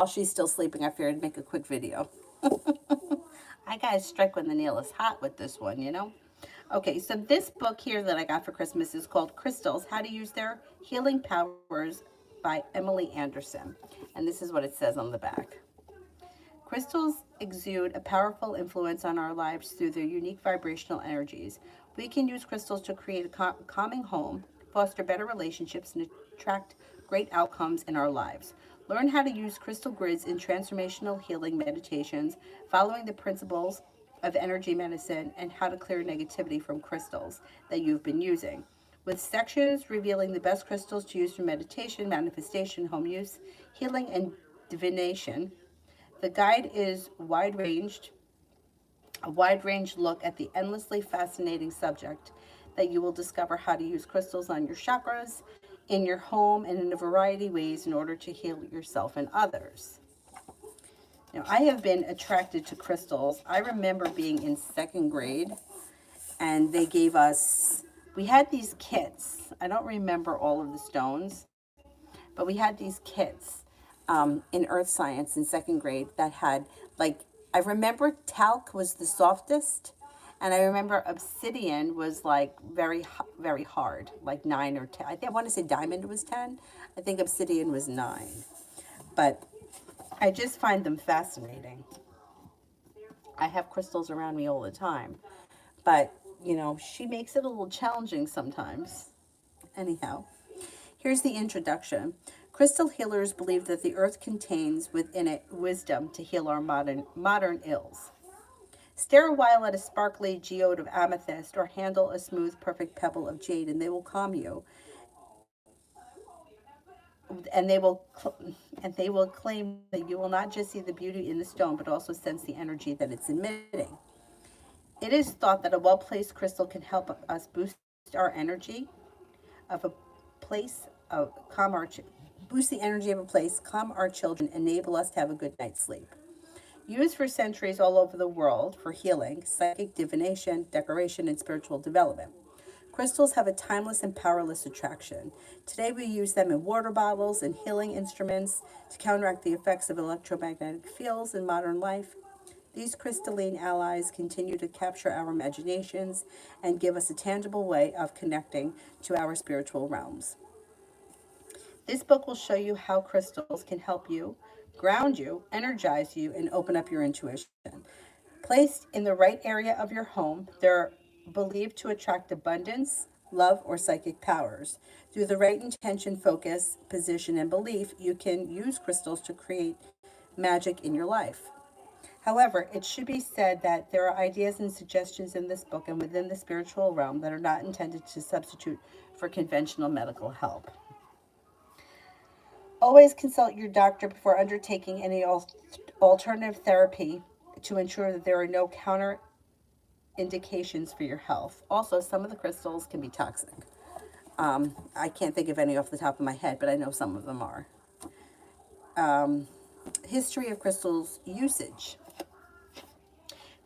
she's still sleeping, I figured I'd make a quick video. I gotta strike when the nail is hot with this one, you know? Okay, so this book here that I got for Christmas is called Crystals, How to Use Their Healing Powers by Emily Anderson. And this is what it says on the back. Crystals exude a powerful influence on our lives through their unique vibrational energies. We can use crystals to create a calming home, foster better relationships, and attract great outcomes in our lives. Learn how to use crystal grids in transformational healing meditations, following the principles of energy medicine, and how to clear negativity from crystals that you've been using. With sections revealing the best crystals to use for meditation, manifestation, home use, healing, and divination, the guide is a wide range look at the endlessly fascinating subject that you will discover how to use crystals on your chakras, in your home, and in a variety of ways in order to heal yourself and others. Now, I have been attracted to crystals. I remember being in second grade and they gave us, we had these kits. I don't remember all of the stones, but we had these kits in earth science in second grade that had, like, I remember talc was the softest, and I remember obsidian was like very hard, like 9 or 10. I want to say diamond was 10. I think obsidian was 9. But I just find them fascinating. I have crystals around me all the time, but she makes it a little challenging sometimes. Anyhow, here's the introduction. Crystal healers believe that the earth contains within it wisdom to heal our modern ills. Stare a while at a sparkly geode of amethyst or handle a smooth, perfect pebble of jade, and they will calm you. And they will claim that you will not just see the beauty in the stone, but also sense the energy that it's emitting. It is thought that a well-placed crystal can help us boost our energy of a place of calm our boost the energy of a place, calm our children, enable us to have a good night's sleep. Used for centuries all over the world for healing, psychic divination, decoration, and spiritual development. Crystals have a timeless and powerless attraction. Today we use them in water bottles and healing instruments to counteract the effects of electromagnetic fields in modern life. These crystalline allies continue to capture our imaginations and give us a tangible way of connecting to our spiritual realms. This book will show you how crystals can help you, ground you, energize you, and open up your intuition. Placed in the right area of your home, they're believed to attract abundance, love, or psychic powers. Through the right intention, focus, position, and belief, you can use crystals to create magic in your life. However, it should be said that there are ideas and suggestions in this book and within the spiritual realm that are not intended to substitute for conventional medical help. Always consult your doctor before undertaking any alternative therapy to ensure that there are no counter indications for your health. Also, some of the crystals can be toxic. I can't think of any off the top of my head, but I know some of them are. History of crystals usage.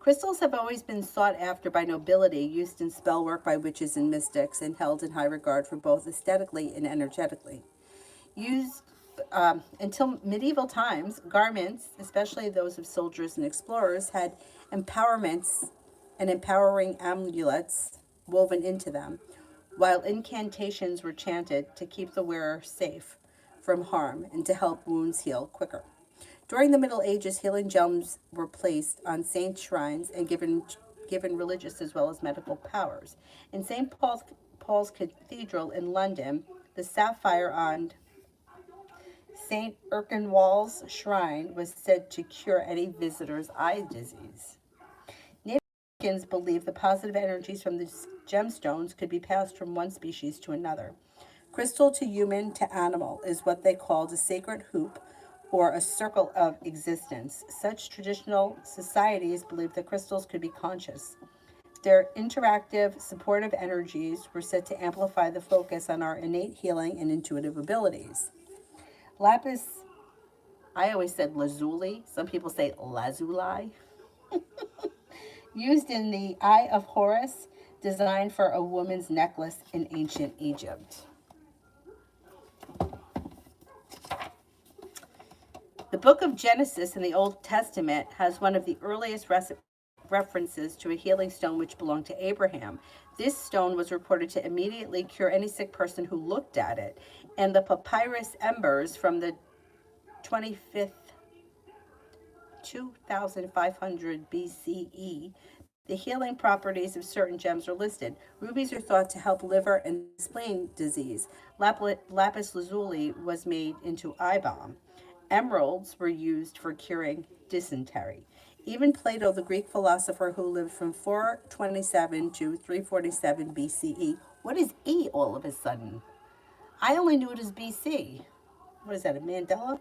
Crystals have always been sought after by nobility, used in spell work by witches and mystics, and held in high regard for both aesthetically and energetically. Used until medieval times, garments, especially those of soldiers and explorers, had empowerments and empowering amulets woven into them, while incantations were chanted to keep the wearer safe from harm and to help wounds heal quicker. During the Middle Ages, healing gems were placed on saint shrines and given religious as well as medical powers. In Paul's Cathedral in London, the sapphire on St. Erkenwald's shrine was said to cure any visitor's eye disease. Native Americans believed the positive energies from the gemstones could be passed from one species to another. Crystal to human to animal is what they called a sacred hoop or a circle of existence. Such traditional societies believed that crystals could be conscious. Their interactive, supportive energies were said to amplify the focus on our innate healing and intuitive abilities. Lapis, I always said lazuli. Some people say lazuli. Used in the Eye of Horus, designed for a woman's necklace in ancient Egypt. The book of Genesis in the Old Testament has one of the earliest references to a healing stone which belonged to Abraham. This stone was reported to immediately cure any sick person who looked at it, and the papyrus embers from the 25th 2500 BCE, the healing properties of certain gems are listed. Rubies are thought to help liver and spleen disease. Lapis lazuli was made into eye balm. Emeralds were used for curing dysentery. Even Plato, the Greek philosopher who lived from 427 to 347 BCE. What is E all of a sudden? I only knew it as BC. What is that, a Mandela?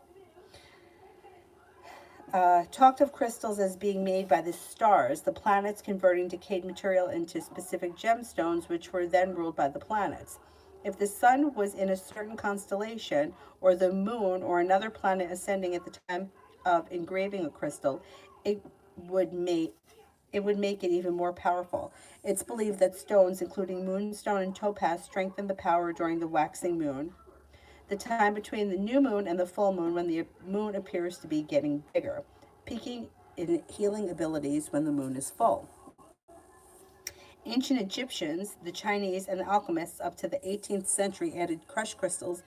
Talked of crystals as being made by the stars, the planets converting decayed material into specific gemstones, which were then ruled by the planets. If the sun was in a certain constellation, or the moon or another planet ascending at the time of engraving a crystal, it would make it even more powerful. It's believed that stones, including moonstone and topaz, strengthen the power during the waxing moon, the time between the new moon and the full moon, when the moon appears to be getting bigger, peaking in healing abilities when the moon is full. Ancient Egyptians, the Chinese, and the alchemists up to the 18th century added crushed crystals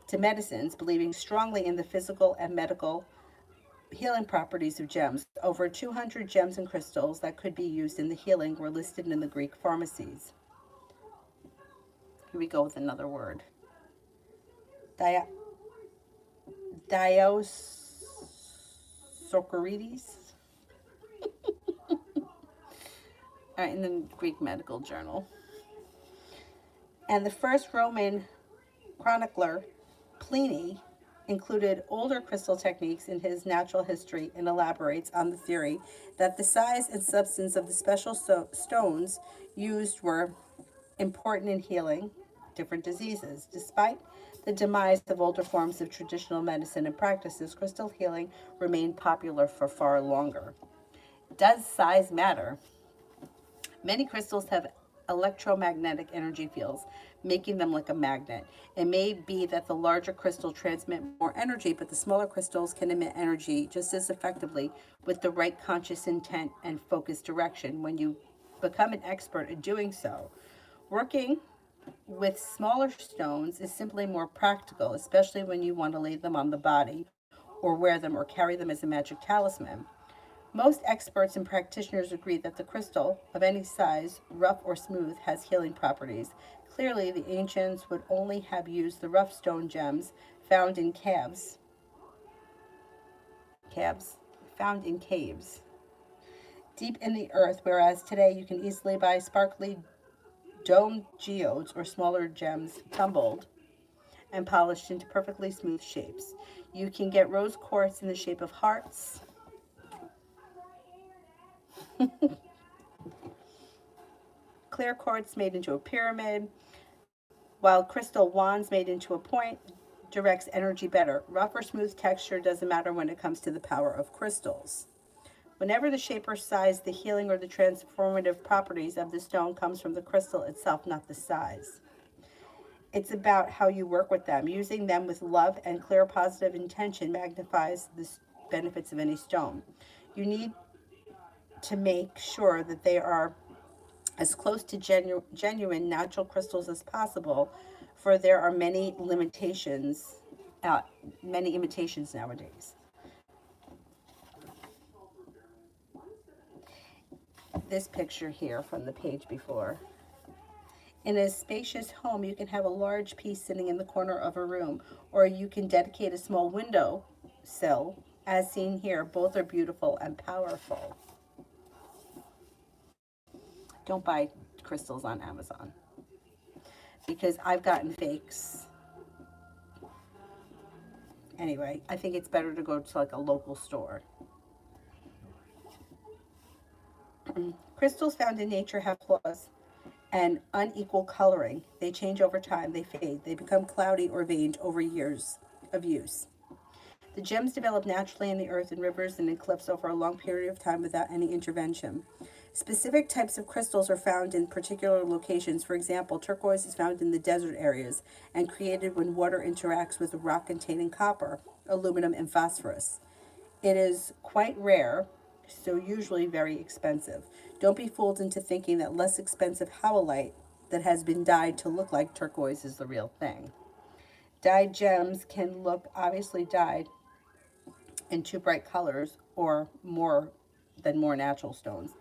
to medicines, believing strongly in the physical and medical healing properties of gems. Over 200 gems and crystals that could be used in the healing were listed in the Greek pharmacies. Here we go with another word. Dioscorides. All right, in the Greek Medical Journal. And the first Roman chronicler, Pliny, included older crystal techniques in his natural history and elaborates on the theory that the size and substance of the special stones used were important in healing different diseases. Despite the demise of older forms of traditional medicine and practices, crystal healing remained popular for far longer. Does size matter? Many crystals have electromagnetic energy fields, making them like a magnet. It may be that the larger crystal transmit more energy, but the smaller crystals can emit energy just as effectively with the right conscious intent and focused direction. When you become an expert at doing so, working with smaller stones is simply more practical, especially when you want to lay them on the body or wear them or carry them as a magic talisman. Most experts and practitioners agree that the crystal, of any size, rough or smooth, has healing properties. Clearly, the ancients would only have used the rough stone gems found in found in caves deep in the earth, whereas today you can easily buy sparkly domed geodes or smaller gems tumbled and polished into perfectly smooth shapes. You can get rose quartz in the shape of hearts, clear quartz made into a pyramid, while crystal wands made into a point directs energy better. Rough or smooth texture doesn't matter when it comes to the power of crystals. Whenever the shape or size, the healing or the transformative properties of the stone comes from the crystal itself, not the size. It's about how you work with them. Using them with love and clear positive intention magnifies the benefits of any stone. You need to make sure that they are as close to genuine natural crystals as possible, for there are many imitations nowadays. This picture here from the page before. In a spacious home, you can have a large piece sitting in the corner of a room, or you can dedicate a small window sill, as seen here. Both are beautiful and powerful. Don't buy crystals on Amazon, because I've gotten fakes. Anyway, I think it's better to go to like a local store. Crystals found in nature have flaws and unequal coloring. They change over time, they fade, they become cloudy or veined over years of use. The gems develop naturally in the earth, in rivers, and in cliffs over a long period of time without any intervention. Specific types of crystals are found in particular locations. For example, turquoise is found in the desert areas and created when water interacts with rock containing copper, aluminum, and phosphorus. It is quite rare, so usually very expensive. Don't be fooled into thinking that less expensive howlite that has been dyed to look like turquoise is the real thing. Dyed gems can look obviously dyed in too bright colors or more natural stones.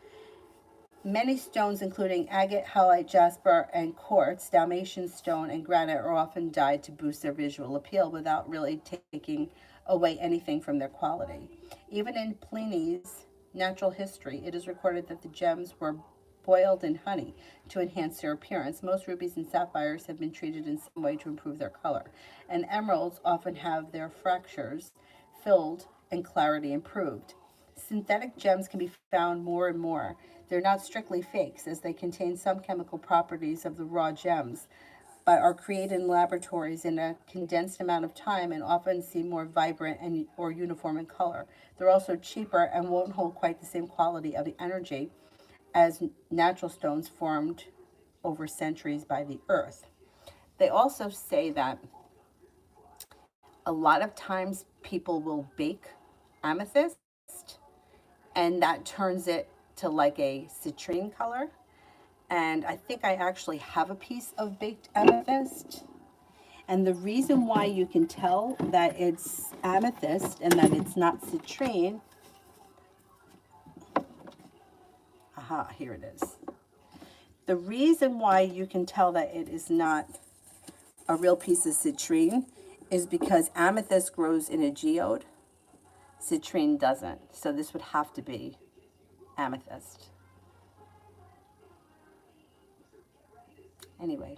Many stones, including agate, halite, jasper, and quartz, Dalmatian stone, and granite, are often dyed to boost their visual appeal without really taking away anything from their quality. Even in Pliny's Natural History, it is recorded that the gems were boiled in honey to enhance their appearance. Most rubies and sapphires have been treated in some way to improve their color, and emeralds often have their fractures filled and clarity improved. Synthetic gems can be found more and more. They're not strictly fakes, as they contain some chemical properties of the raw gems, but are created in laboratories in a condensed amount of time and often seem more vibrant and or uniform in color. They're also cheaper and won't hold quite the same quality of the energy as natural stones formed over centuries by the earth. They also say that a lot of times people will bake amethyst and that turns it to like a citrine color. And I think I actually have a piece of baked amethyst. And the reason why you can tell that it's amethyst and that it's not citrine, aha, here it is. The reason why you can tell that it is not a real piece of citrine is because amethyst grows in a geode, citrine doesn't. So this would have to be amethyst. Anyway.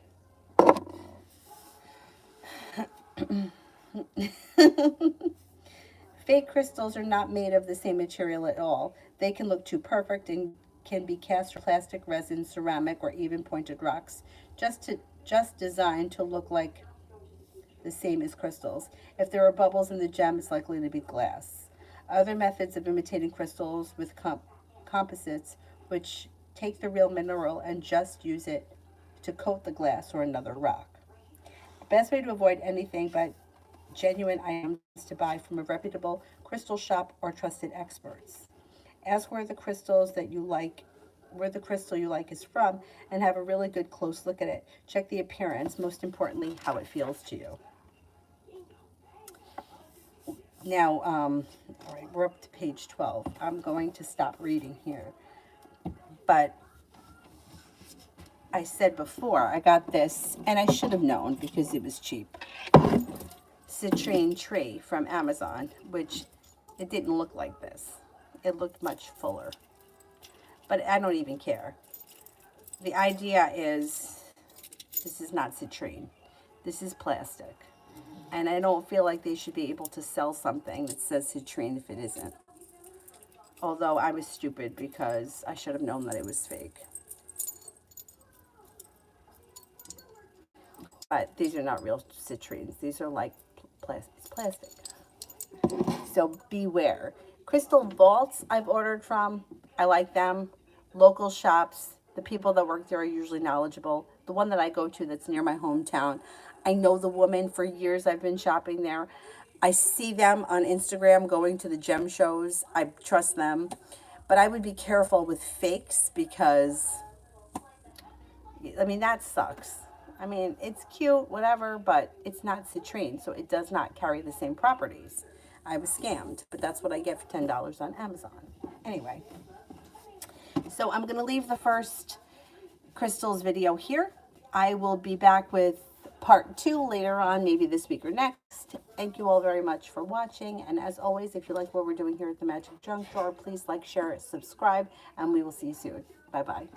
Fake crystals are not made of the same material at all. They can look too perfect and can be cast from plastic, resin, ceramic, or even pointed rocks, just designed to look like the same as crystals. If there are bubbles in the gem, it's likely to be glass. Other methods of imitating crystals with composites, which take the real mineral and just use it to coat the glass or another rock. The best way to avoid anything but genuine items to buy from a reputable crystal shop or trusted experts. Ask where the crystal you like is from, and have a really good close look at it. Check the appearance, most importantly, how it feels to you. Now, all right, we're up to page 12. I'm going to stop reading here. But I said before, I got this, and I should have known because it was cheap. Citrine tree from Amazon, which it didn't look like this. It looked much fuller. But I don't even care. The idea is this is not citrine. This is plastic. And I don't feel like they should be able to sell something that says citrine if it isn't. Although I was stupid because I should have known that it was fake. But these are not real citrines. These are like plastic. So beware. Crystal vaults I've ordered from. I like them. Local shops. The people that work there are usually knowledgeable. The one that I go to that's near my hometown, I know the woman for years. I've been shopping there. I see them on Instagram going to the gem shows. I trust them. But I would be careful with fakes because, I mean, that sucks. I mean, it's cute, whatever, but it's not citrine, so it does not carry the same properties. I was scammed, but that's what I get for $10 on Amazon. Anyway, so I'm going to leave the first crystals video here. I will be back with part 2 later on, maybe this week or next. Thank you all very much for watching, and as always, if you like what we're doing here at the Magic Junk Drawer, please like, share, subscribe, and we will see you soon. Bye-bye.